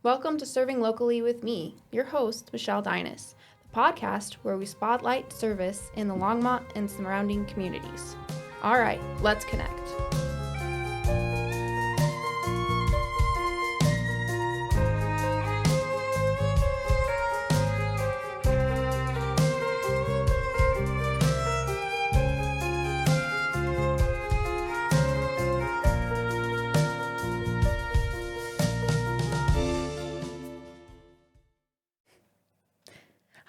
Welcome to Serving Locally with me, your host, Mrs.Deines, the podcast where we spotlight service in the Longmont and surrounding communities. All right, let's connect.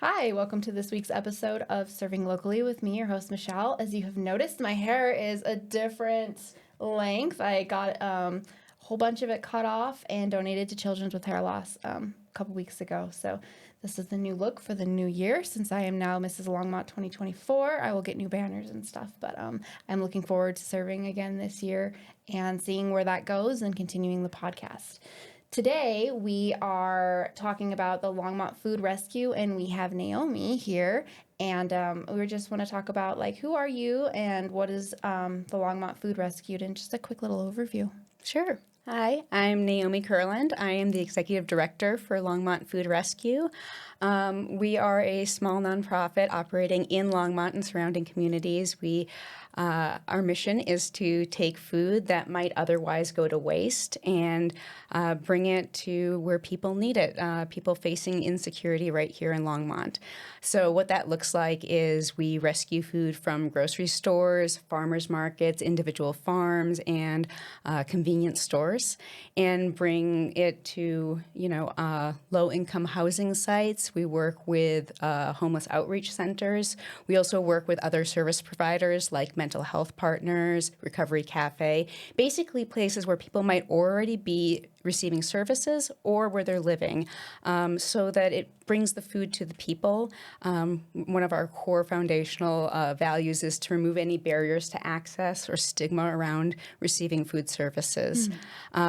Hi, welcome to this week's episode of Serving Locally with me, your host, Michelle. As you have noticed, my hair is a different length. I got a whole bunch of it cut off and donated to Children with Hair Loss a couple weeks ago. So this is the new look for the new year. Since I am now Mrs. Longmont 2024, I will get new banners and stuff. But I'm looking forward to serving again this year and seeing where that goes and continuing the podcast. Today, we are talking about the Longmont Food Rescue, and we have Naomi here, and we just want to talk about, who are you, and what is the Longmont Food Rescue, and just a quick little overview. Sure. Hi, I'm Naomi Kurland. I am the Executive Director for Longmont Food Rescue. We are a small nonprofit operating in Longmont and surrounding communities. Our mission is to take food that might otherwise go to waste and bring it to where people need it, people facing insecurity right here in Longmont. So what that looks like is we rescue food from grocery stores, farmers markets, individual farms, and convenience stores, and bring it to, low-income housing sites. We work with homeless outreach centers. We also work with other service providers like mental health partners, Recovery Cafe, basically places where people might already be receiving services or where they're living, so that it brings the food to the people. One of our core foundational values is to remove any barriers to access or stigma around receiving food services.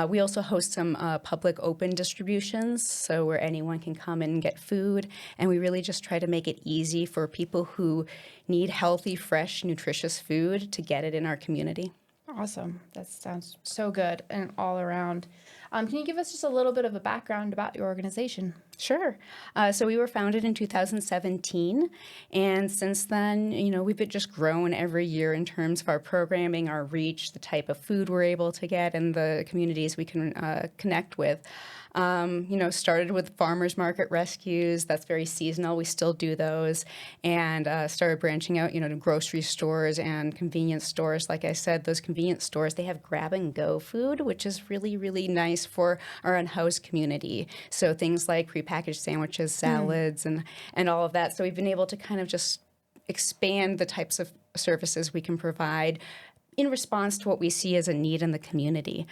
We also host some public open distributions, so where anyone can come and get food, and we really just try to make it easy for people who need healthy, fresh, nutritious food to get it in our community. Awesome. That sounds so good and all around. Can you give us just a little bit of a background about your organization? Sure. So we were founded in 2017, and since then, we've just grown every year in terms of our programming, our reach, the type of food we're able to get, and the communities we can connect with. Started with farmers market rescues. That's very seasonal. We still do those, and started branching out, to grocery stores and convenience stores. Like I said, those convenience stores, they have grab-and-go food, which is really, really nice for our unhoused community. So things like prepackaged sandwiches, salads, and all of that. So we've been able to kind of just expand the types of services we can provide in response to what we see as a need in the community.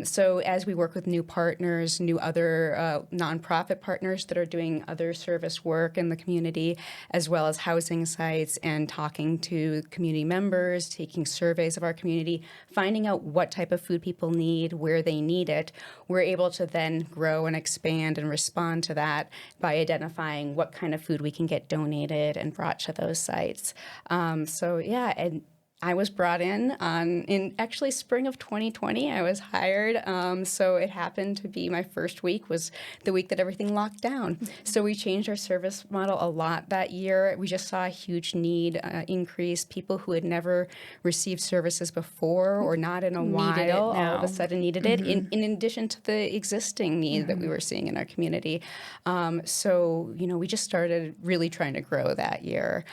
So as we work with new partners, new other nonprofit partners that are doing other service work in the community, as well as housing sites, and talking to community members, taking surveys of our community, finding out what type of food people need, where they need it, we're able to then grow and expand and respond to that by identifying what kind of food we can get donated and brought to those sites. And I was brought in actually spring of 2020. I was hired, so it happened to be my first week was the week that everything locked down. So we changed our service model a lot that year. We just saw a huge need increase. People who had never received services before or not in a while all of a sudden needed it, in addition to the existing need that we were seeing in our community. We just started really trying to grow that year,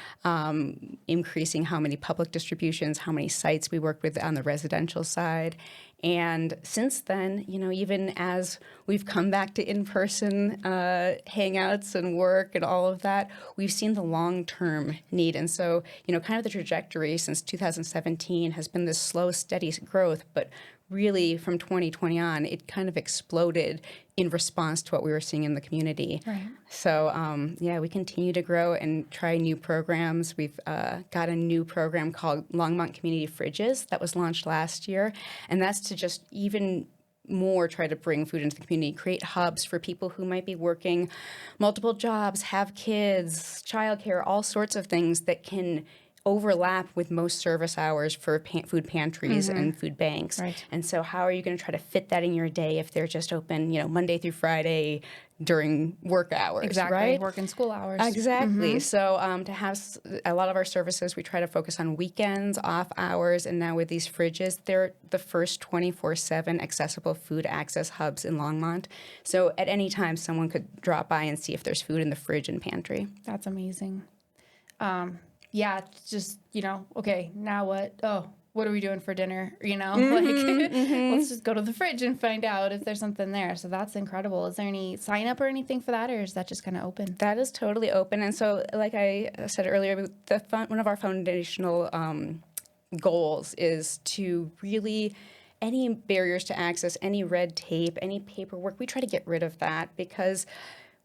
increasing how many public distributions, how many sites we work with on the residential side. And since then, even as we've come back to in-person hangouts and work and all of that, we've seen the long-term need. And so, kind of the trajectory since 2017 has been this slow, steady growth, but really from 2020 on, it kind of exploded in response to what we were seeing in the community. Right. So, we continue to grow and try new programs. We've got a new program called Longmont Community Fridges that was launched last year, and that's to just even more try to bring food into the community, create hubs for people who might be working multiple jobs, have kids, childcare, all sorts of things that can overlap with most service hours for food pantries and food banks. Right. And so how are you going to try to fit that in your day if they're just open, Monday through Friday during work hours, Exactly. right? Work and school hours. Exactly. So to have a lot of our services, we try to focus on weekends, off hours, and now with these fridges, they're the first 24/7 accessible food access hubs in Longmont. So at any time, someone could drop by and see if there's food in the fridge and pantry. That's amazing. Yeah, it's just, okay, now what? Oh, what are we doing for dinner? Let's just go to the fridge and find out if there's something there. So that's incredible. Is there any sign up or anything for that, or is that just kind of open? That is totally open. And so, like I said earlier, one of our foundational goals is to really, any barriers to access, any red tape, any paperwork, we try to get rid of that, because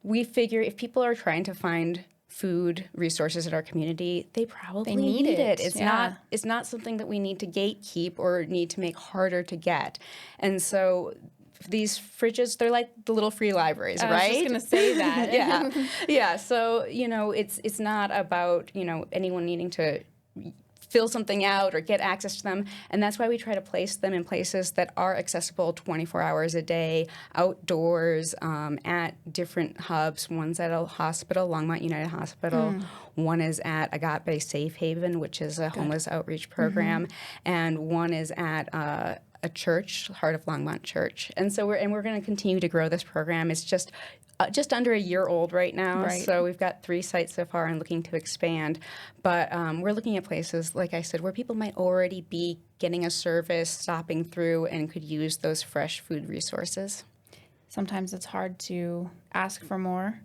we figure if people are trying to find food resources in our community, they probably need it. It's not something that we need to gatekeep or need to make harder to get. And so these fridges, they're like the little free libraries, right? I was just going to say that. Yeah. So, it's not about, anyone needing to fill something out or get access to them. And that's why we try to place them in places that are accessible 24 hours a day, outdoors, at different hubs. One's at a hospital, Longmont United Hospital. One is at Agape Safe Haven, which is a homeless outreach program. And one is at a church, Heart of Longmont Church. And so we're going to continue to grow this program. It's just under a year old right now. Right. So we've got 3 sites so far and looking to expand. But we're looking at places, like I said, where people might already be getting a service, stopping through, and could use those fresh food resources. Sometimes it's hard to ask for more.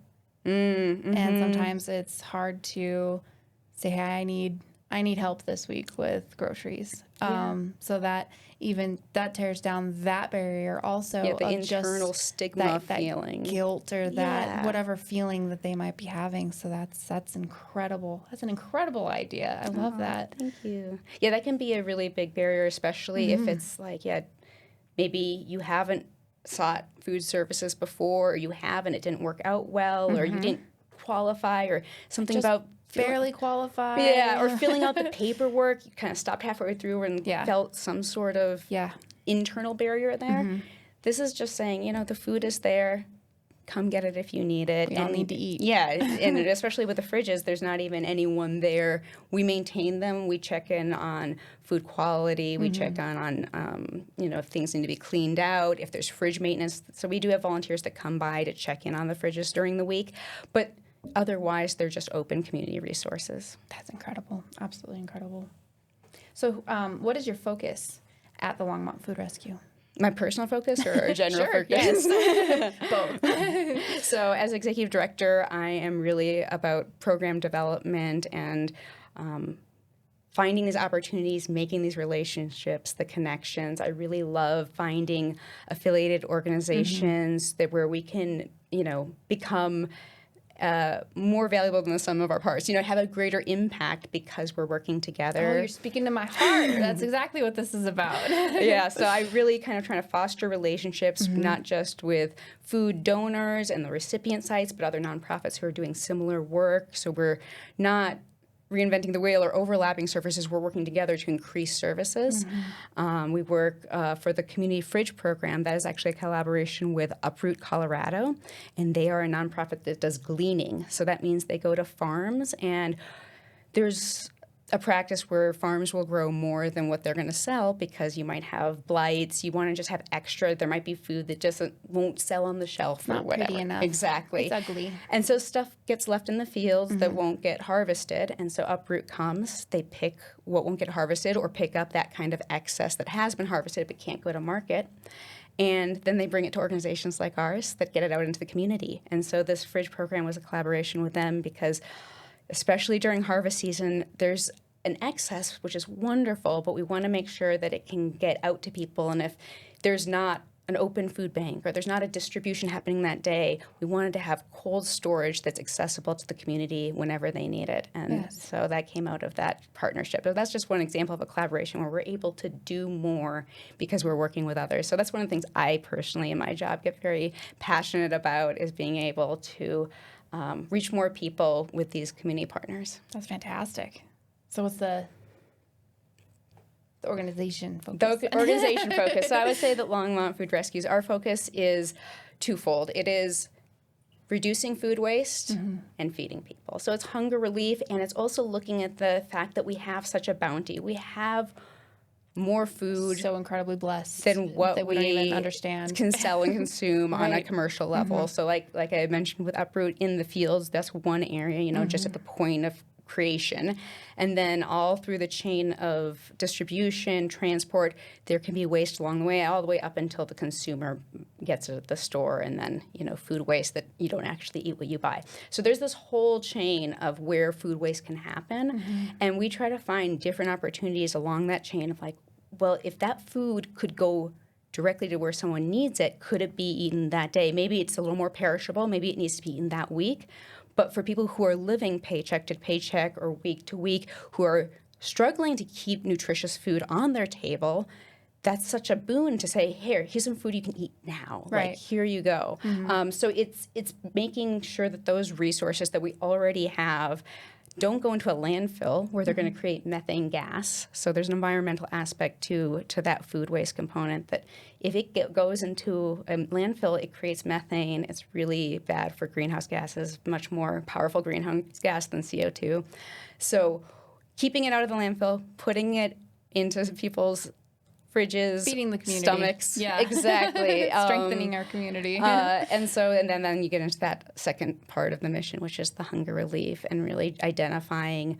And sometimes it's hard to say, hey, I need help this week with groceries. So that tears down that barrier also. Yeah, the of internal just stigma that feeling. guilt or that whatever feeling that they might be having. So that's incredible. That's an incredible idea. I love that. Thank you. Yeah, that can be a really big barrier, especially if it's like, maybe you haven't sought food services before, or you have and it didn't work out well, or you didn't qualify, or something about barely qualify. Yeah, or filling out the paperwork. You kind of stopped halfway through and felt some sort of internal barrier there. This is just saying, the food is there. Come get it if you need it. We all need to eat. Yeah, and especially with the fridges, there's not even anyone there. We maintain them. We check in on food quality. We check on if things need to be cleaned out, if there's fridge maintenance. So we do have volunteers that come by to check in on the fridges during the week. But otherwise, they're just open community resources. That's incredible. Absolutely incredible. So what is your focus at the Longmont Food Rescue? My personal focus or a general focus? Yes. Both. So as executive director, I am really about program development and finding these opportunities, making these relationships, the connections. I really love finding affiliated organizations that where we can, become more valuable than the sum of our parts, have a greater impact because we're working together. Oh, you're speaking to my heart. That's exactly what this is about. Yeah, so I really kind of trying to foster relationships, not just with food donors and the recipient sites, but other nonprofits who are doing similar work. So we're not reinventing the wheel or overlapping services. We're working together to increase services. We work for the Community Fridge Program. That is actually a collaboration with Uproot Colorado, and they are a nonprofit that does gleaning. So that means they go to farms, and there's a practice where farms will grow more than what they're going to sell because you might have blights. You want to just have extra. There might be food that just won't sell on the shelf or whatever. Pretty enough. Exactly. It's ugly. And so stuff gets left in the fields that won't get harvested. And so Uproot comes, they pick what won't get harvested or pick up that kind of excess that has been harvested but can't go to market. And then they bring it to organizations like ours that get it out into the community. And so this fridge program was a collaboration with them because especially during harvest season, there's an excess, which is wonderful, but we want to make sure that it can get out to people. And if there's not an open food bank or there's not a distribution happening that day, we wanted to have cold storage that's accessible to the community whenever they need it. And so that came out of that partnership. So that's just one example of a collaboration where we're able to do more because we're working with others. So that's one of the things I personally in my job get very passionate about is being able to reach more people with these community partners. That's fantastic. So what's the organization focus? The organization focus. So I would say that Longmont Food Rescues, our focus is twofold. It is reducing food waste and feeding people. So it's hunger relief, and it's also looking at the fact that we have such a bounty. We have more food So incredibly blessed than what that we don't even understand. can sell and consume on a Right. commercial level. So like I mentioned with Uproot in the fields, that's one area, just at the point of creation. And then all through the chain of distribution, transport, there can be waste along the way, all the way up until the consumer gets it at the store, and then, food waste that you don't actually eat what you buy. So there's this whole chain of where food waste can happen. And we try to find different opportunities along that chain of like, well, if that food could go directly to where someone needs it, could it be eaten that day? Maybe it's a little more perishable. Maybe it needs to be eaten that week. But for people who are living paycheck to paycheck or week to week, who are struggling to keep nutritious food on their table, that's such a boon to say, here's some food you can eat now. Right. Like, here you go. So it's making sure that those resources that we already have don't go into a landfill where they're going to create methane gas. So there's an environmental aspect to that food waste component that if it goes into a landfill, it creates methane. It's really bad for greenhouse gases, much more powerful greenhouse gas than CO2. So keeping it out of the landfill, putting it into people's fridges, Feeding the community. stomachs. Yeah. Exactly. Strengthening our community. And then you get into that second part of the mission, which is the hunger relief, and really identifying,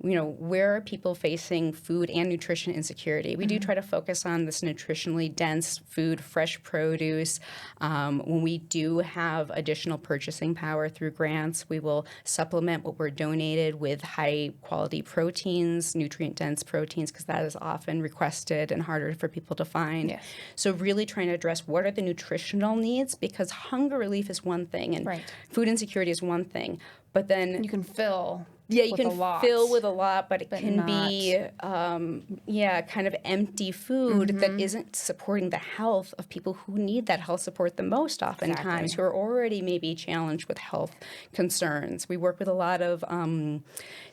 where are people facing food and nutrition insecurity. We do try to focus on this nutritionally dense food, fresh produce. When we do have additional purchasing power through grants, we will supplement what we're donated with high quality proteins, nutrient dense proteins, because that is often requested and harder for people to find. Yes. So really trying to address what are the nutritional needs, because hunger relief is one thing and Right. food insecurity is one thing. But then you can fill. yeah, you with can a lot. fill with a lot, but it can not- be, kind of empty food that isn't supporting the health of people who need that health support the most oftentimes, who are already maybe challenged with health concerns. We work with a lot of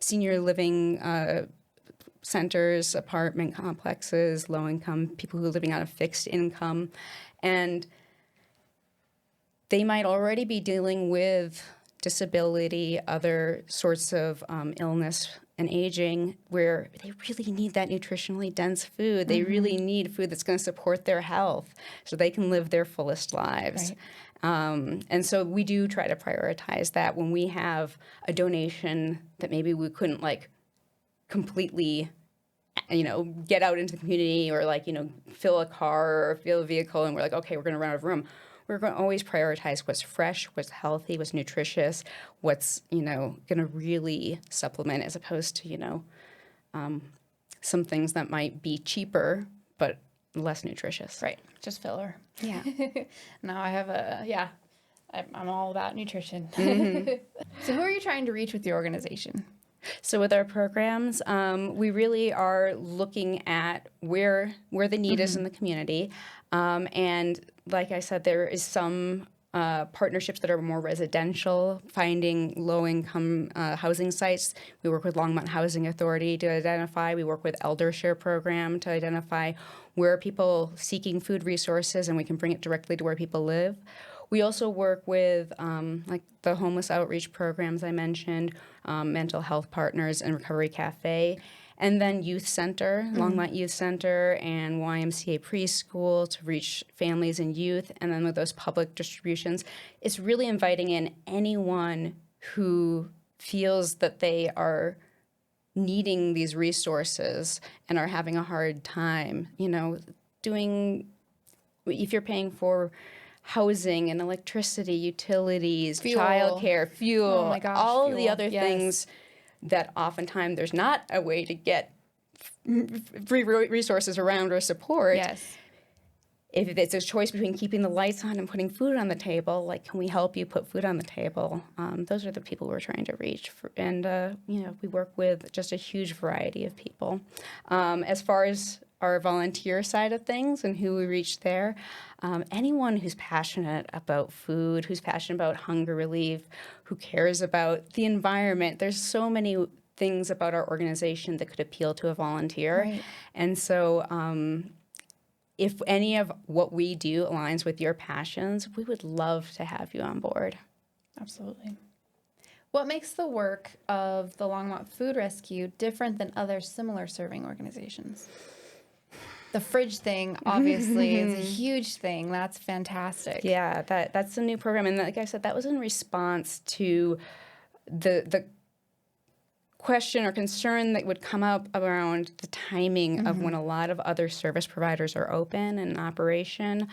senior living centers, apartment complexes, low-income people who are living on a fixed income, and they might already be dealing with disability, other sorts of illness and aging, where they really need that nutritionally dense food. They really need food that's going to support their health so they can live their fullest lives. Right. And so we do try to prioritize that when we have a donation that maybe we couldn't completely get out into the community or fill a car or fill a vehicle, and we're like, okay, we're going to run out of room. We're going to always prioritize what's fresh, what's healthy, what's nutritious, what's, going to really supplement, as opposed to, some things that might be cheaper but less nutritious. Right. Just filler. Yeah. Now I have I'm all about nutrition. So who are you trying to reach with your organization? So with our programs, we really are looking at where the need is in the community. And like I said, there is some partnerships that are more residential, finding low-income housing sites. We work with Longmont Housing Authority to identify. We work with Elder Share Program to identify where are people seeking food resources, and we can bring it directly to where people live. We also work with the homeless outreach programs I mentioned, mental health partners, and Recovery Cafe. And then Youth Center, Longmont Youth Center, and YMCA Preschool to reach families and youth. And then with those public distributions, it's really inviting in anyone who feels that they are needing these resources and are having a hard time, if you're paying for housing and electricity, utilities, Fuel. childcare, fuel, Oh my gosh, all of the fuel. other Yes. things that oftentimes there's not a way to get free resources around or support. Yes. If it's a choice between keeping the lights on and putting food on the table, can we help you put food on the table? Those are the people we're trying to reach. We work with just a huge variety of people. As far as our volunteer side of things and who we reach there, anyone who's passionate about food, who's passionate about hunger relief, who cares about the environment. There's so many things about our organization that could appeal to a volunteer. Right. And so if any of what we do aligns with your passions, we would love to have you on board. Absolutely. What makes the work of the Longmont Food Rescue different than other similar serving organizations? The fridge thing, obviously, is a huge thing. That's fantastic. Yeah, that's a new program. And like I said, that was in response to the question or concern that would come up around the timing of when a lot of other service providers are open and in operation.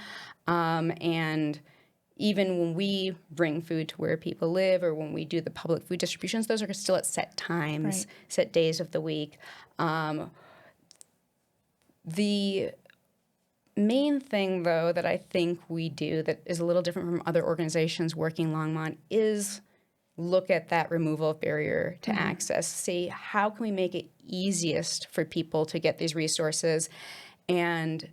And even when we bring food to where people live or when we do the public food distributions, those are still at set times, set days of the week. The main thing, though, that I think we do that is a little different from other organizations working Longmont is look at that removal of barrier to access. See, how can we make it easiest for people to get these resources and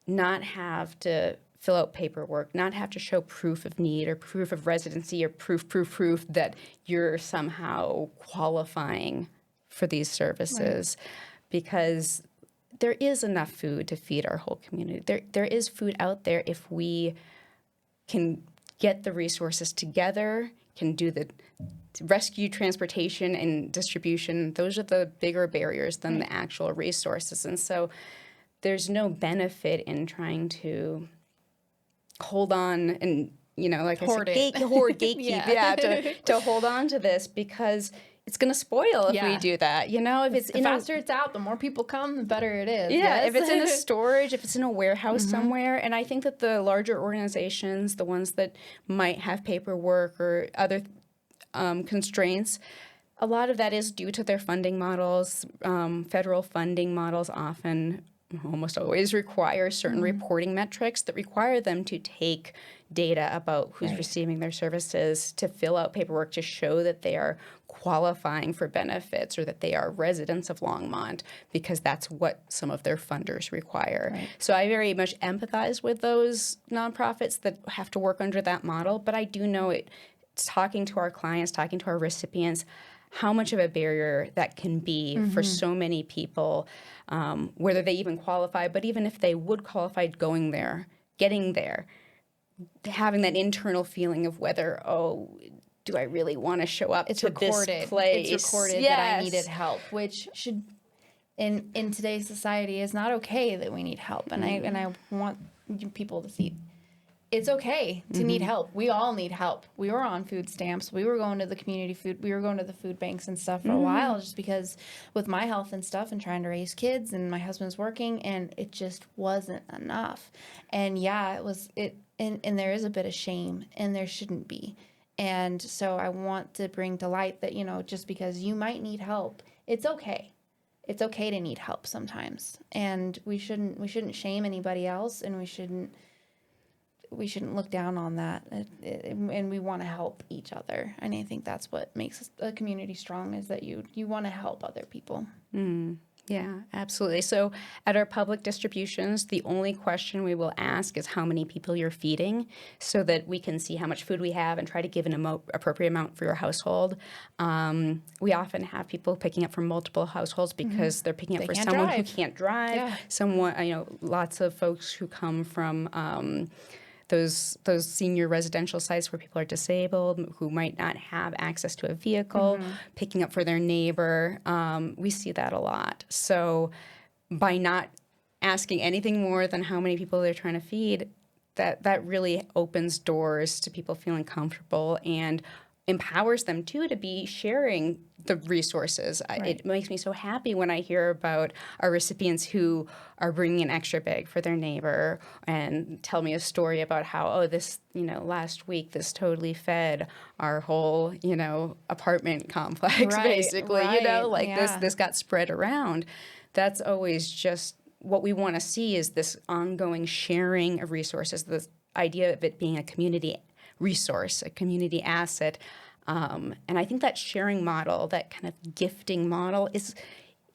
not have to fill out paperwork, not have to show proof of need or proof of residency or proof that you're somehow qualifying for these services. Because there is enough food to feed our whole community. There is food out there if we can get the resources together, can do the rescue, transportation, and distribution. Those are the bigger barriers than the actual resources. And so there's no benefit in trying to hold on and, like Hoard I said, gatekeep, to hold on to this because it's going to spoil if we do that. If it's The faster it's out, the more people come, the better it is. Yeah, if it's in a storage, if it's in a warehouse somewhere. And I think that the larger organizations, the ones that might have paperwork or other constraints, a lot of that is due to their funding models. Federal funding models often, almost always, require certain reporting metrics that require them to take data about who's receiving their services, to fill out paperwork to show that they are qualifying for benefits or that they are residents of Longmont, because that's what some of their funders require. So I very much empathize with those nonprofits that have to work under that model, but I do know talking to our clients, talking to our recipients, how much of a barrier that can be for so many people, whether they even qualify, but even if they would qualify getting there, having that internal feeling of whether, do I really want to show up to this place? It's recorded that I needed help, which should, in today's society, is not okay that we need help. And I want people to see it's okay to need help. We all need help. We were on food stamps. We were going to the community food. We were going to the food banks and stuff for a while, just because with my health and stuff and trying to raise kids, and my husband's working, and it just wasn't enough. And and there is a bit of shame, and there shouldn't be. And so I want to bring to light that, just because you might need help, it's okay. It's okay to need help sometimes. And we shouldn't shame anybody else, and we shouldn't look down on that, and we want to help each other. And I think that's what makes a community strong, is that you want to help other people. Yeah, absolutely. So at our public distributions, the only question we will ask is how many people you're feeding, so that we can see how much food we have and try to give an appropriate amount for your household. We often have people picking up from multiple households because they're picking up for someone who can't drive, lots of folks who come from those senior residential sites where people are disabled, who might not have access to a vehicle, picking up for their neighbor. We see that a lot. So by not asking anything more than how many people they're trying to feed, that really opens doors to people feeling comfortable and empowers them too to be sharing the resources. It makes me so happy when I hear about our recipients who are bringing an extra bag for their neighbor and tell me a story about how, this, last week this totally fed our whole, apartment complex, basically, this got spread around. That's always just what we want to see, is this ongoing sharing of resources, this idea of it being a community resource, a community asset. And I think that sharing model, that kind of gifting model, is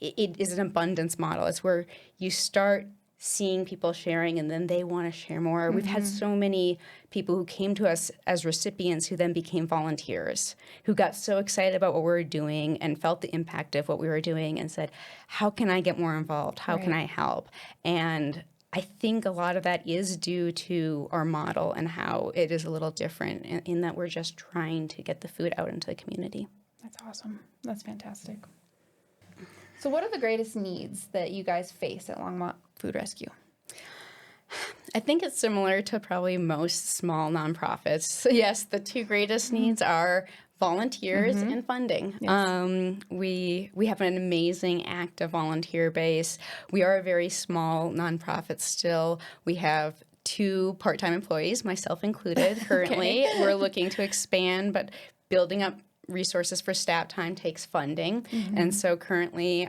an abundance model. It's where you start seeing people sharing and then they want to share more. We've had so many people who came to us as recipients who then became volunteers, who got so excited about what we were doing and felt the impact of what we were doing and said, how can I get more involved? How can I help? And I think a lot of that is due to our model and how it is a little different in that we're just trying to get the food out into the community. That's awesome. That's fantastic. So what are the greatest needs that you guys face at Longmont Food Rescue? I think it's similar to probably most small nonprofits. So yes, the two greatest needs are volunteers and funding. Yes. We have an amazing active volunteer base. We are a very small nonprofit still. We have 2 part-time employees, myself included, currently. We're looking to expand, but building up resources for staff time takes funding. And so currently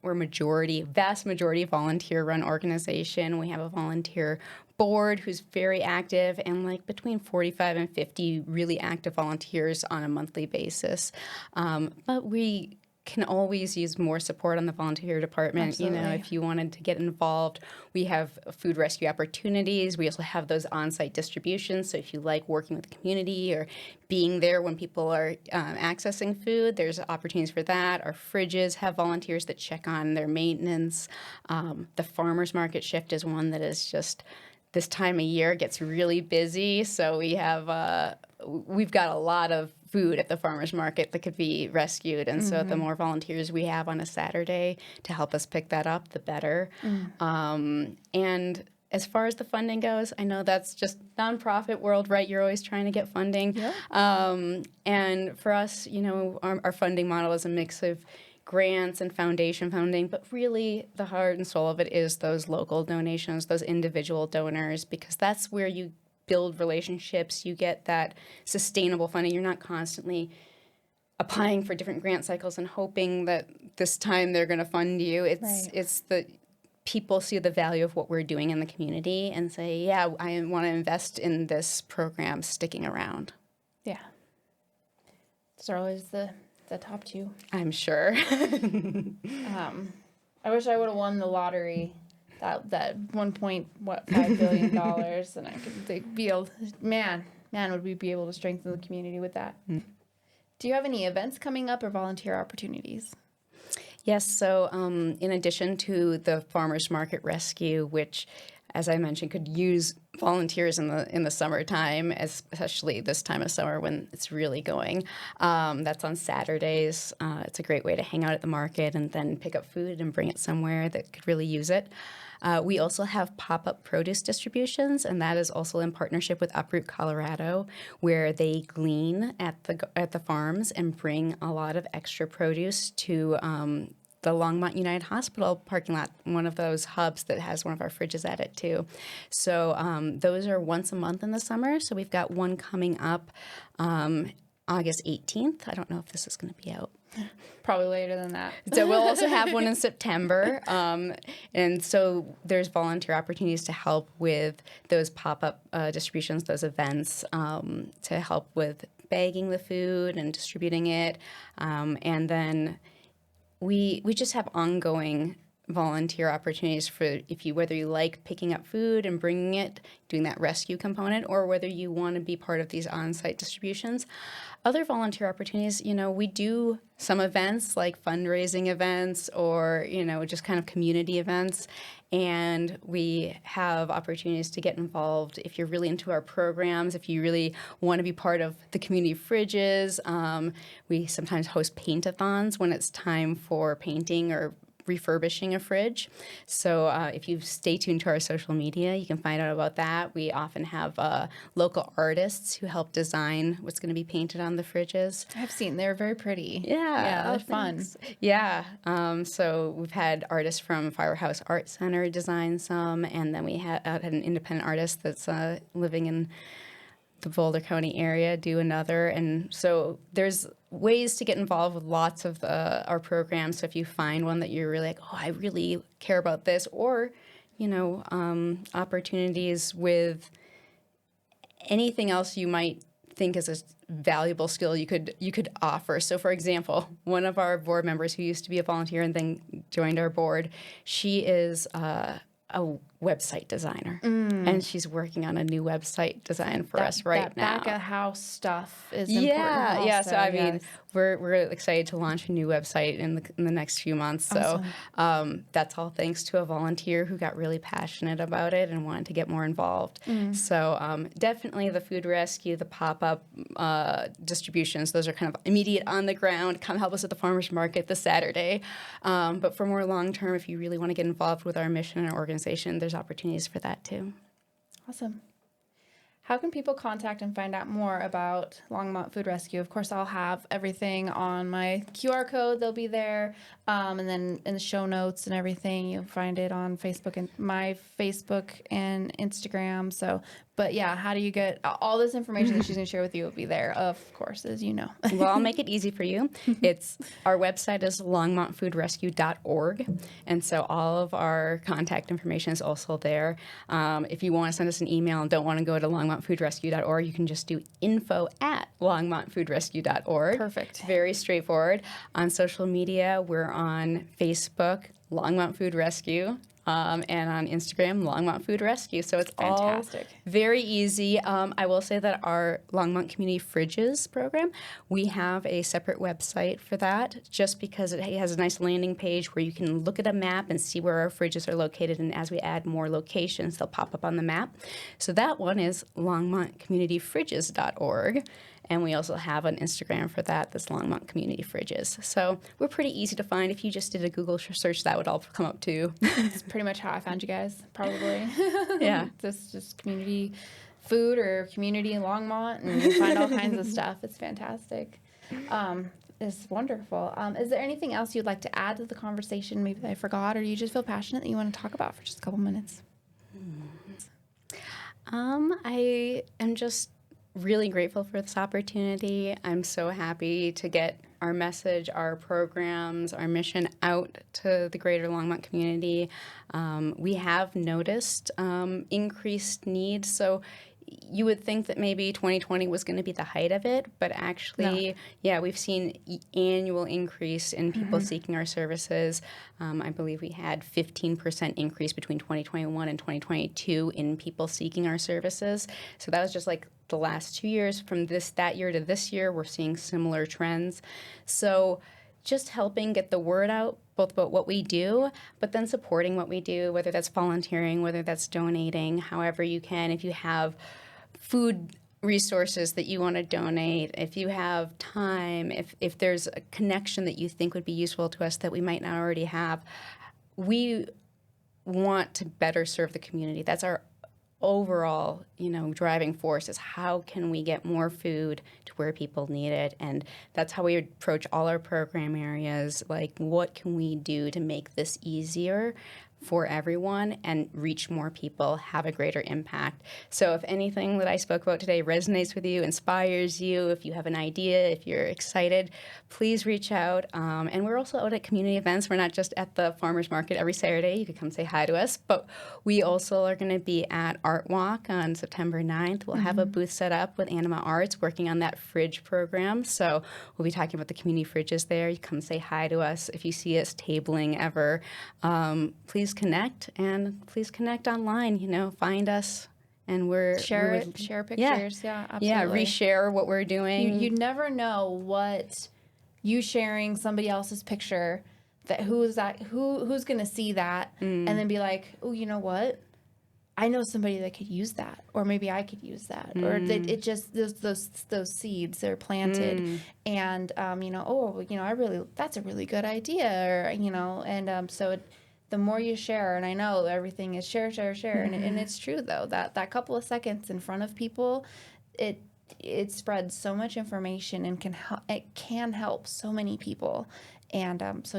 we're vast majority volunteer-run organization. We have a volunteer board who's very active and like between 45 and 50 really active volunteers on a monthly basis. But we can always use more support on the volunteer department. Absolutely. You know, if you wanted to get involved, we have food rescue opportunities. We also have those on-site distributions. So if you like working with the community or being there when people are accessing food, there's opportunities for that. Our fridges have volunteers that check on their maintenance. The farmers market shift is one that is just this time of year gets really busy. So we've got a lot of food at the farmers market that could be rescued. And so the more volunteers we have on a Saturday to help us pick that up, the better. And as far as the funding goes, I know that's just nonprofit world, right? You're always trying to get funding. Yeah. And for us, you know, our funding model is a mix of grants and foundation funding, but really the heart and soul of it is those local donations, those individual donors, because that's where you build relationships, you get that sustainable funding. You're not constantly applying for different grant cycles and hoping that this time they're going to fund you. It's the people see the value of what we're doing in the community and say, yeah, I want to invest in this program sticking around. Yeah. Those are always the top 2. I'm sure. I wish I would have won the lottery, that $1.5 billion, and I could be able. Man, would we be able to strengthen the community with that? Do you have any events coming up or volunteer opportunities? Yes. So, in addition to the farmers market rescue, which, as I mentioned, could use volunteers in the summertime, especially this time of summer when it's really going. That's on Saturdays. It's a great way to hang out at the market and then pick up food and bring it somewhere that could really use it. We also have pop-up produce distributions, and that is also in partnership with Uproot Colorado, where they glean at the farms and bring a lot of extra produce to the Longmont United Hospital parking lot, one of those hubs that has one of our fridges at it too. So those are once a month in the summer. So we've got one coming up August 18th. I don't know if this is going to be out. Probably later than that. So we'll also have one in September. And so there's volunteer opportunities to help with those pop-up distributions, those events, to help with bagging the food and distributing it. And then we just have ongoing volunteer opportunities for whether you like picking up food and bringing it, doing that rescue component, or whether you want to be part of these on-site distributions. Other volunteer opportunities, we do some events like fundraising events or, just kind of community events. And we have opportunities to get involved if you're really into our programs, if you really want to be part of the community fridges. We sometimes host paint-a-thons when it's time for painting or refurbishing a fridge. So if you stay tuned to our social media, you can find out about that. We often have local artists who help design what's going to be painted on the fridges. I've seen, they're very pretty. Yeah, they're fun. Yeah. So we've had artists from Firehouse Art Center design some, and then we had an independent artist that's living in the Boulder County area do another. And so there's ways to get involved with lots of our programs. So if you find one that you're really like, oh, I really care about this, or, opportunities with anything else you might think is a valuable skill you could offer. So for example, one of our board members who used to be a volunteer and then joined our board, she is a a website designer, and she's working on a new website design for us right now. Back of house stuff is important. Also. Yeah. So I mean, we're excited to launch a new website in the next few months. Awesome. So that's all thanks to a volunteer who got really passionate about it and wanted to get more involved. So definitely the food rescue, the pop-up distributions, those are kind of immediate on the ground. Come help us at the farmers market this Saturday. But for more long-term, if you really want to get involved with our mission and our organization, there's opportunities for that too. Awesome. How can people contact and find out more about Longmont Food Rescue? Of course, I'll have everything on my QR code. They'll be there. And then in the show notes and everything, you'll find it on Facebook and my Facebook and Instagram. So, but yeah, how do you get all this information that she's going to share with you will be there, of course, as you know. Well, I'll make it easy for you. Our website is longmontfoodrescue.org. And so all of our contact information is also there. If you want to send us an email and don't want to go to longmontfoodrescue.org, you can just do info@longmontfoodrescue.org. Perfect. Very straightforward. On social media, we're on Facebook, Longmont Food Rescue, and on Instagram, Longmont Food Rescue. So it's fantastic. All very easy. I will say that our Longmont Community Fridges program, we have a separate website for that just because it has a nice landing page where you can look at a map and see where our fridges are located. And as we add more locations, they'll pop up on the map. So that one is longmontcommunityfridges.org. And we also have an Instagram for that, that's Longmont Community Fridges. So we're pretty easy to find. If you just did a Google search, that would all come up too. It's pretty much how I found you guys, probably. Yeah. Just community food or community in Longmont, and you find all kinds of stuff. It's fantastic. It's wonderful. Is there anything else you'd like to add to the conversation, maybe that I forgot, or you just feel passionate that you want to talk about for just a couple minutes? I am just really grateful for this opportunity. I'm so happy to get our message, our programs, our mission out to the greater Longmont community. We have noticed increased needs. So you would think that maybe 2020 was going to be the height of it, but actually, we've seen annual increase in people seeking our services. I believe we had 15% increase between 2021 and 2022 in people seeking our services. So that was just like the last 2 years. From that year to this year, we're seeing similar trends. So just helping get the word out, both about what we do, but then supporting what we do, whether that's volunteering, whether that's donating, however you can. If you have food resources that you want to donate, if you have time, if there's a connection that you think would be useful to us that we might not already have, we want to better serve the community. That's our overall, driving force is how can we get more food to where people need it? And that's how we approach all our program areas. Like, what can we do to make this easier for everyone and reach more people, have a greater impact? So if anything that I spoke about today resonates with you, inspires you, if you have an idea, if you're excited, please reach out. And we're also out at community events. We're not just at the farmers market every Saturday. You could come say hi to us. But we also are going to be at Art Walk on September 9th. We'll have a booth set up with Anima Arts working on that fridge program. So we'll be talking about the community fridges there. You come say hi to us. If you see us tabling ever, please connect, and please connect online. Find us, and share pictures. Yeah, absolutely. Yeah, reshare what we're doing. You never know what you sharing somebody else's picture, who's going to see that and then be like, oh, you know what? I know somebody that could use that, or maybe I could use that, or it just those seeds are planted, and that's a really good idea, or so. The more you share, and I know everything is share, and it's true though that couple of seconds in front of people, it spreads so much information and it can help so many people. And I'm so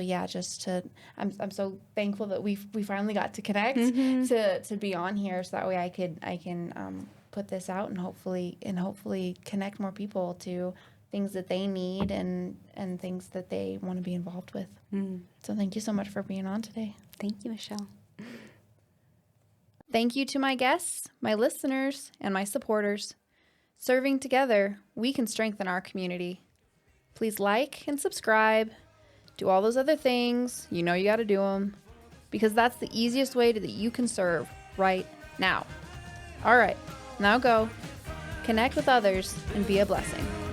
thankful that we finally got to connect to be on here, so that way I can put this out and hopefully connect more people to things that they need and things that they want to be involved with. So thank you so much for being on today. Thank you, Michelle. Thank you to my guests, my listeners, and my supporters. Serving together, we can strengthen our community. Please like and subscribe. Do all those other things. You got to do them. because that's the easiest way that you can serve right now. All right, now go, connect with others, and be a blessing.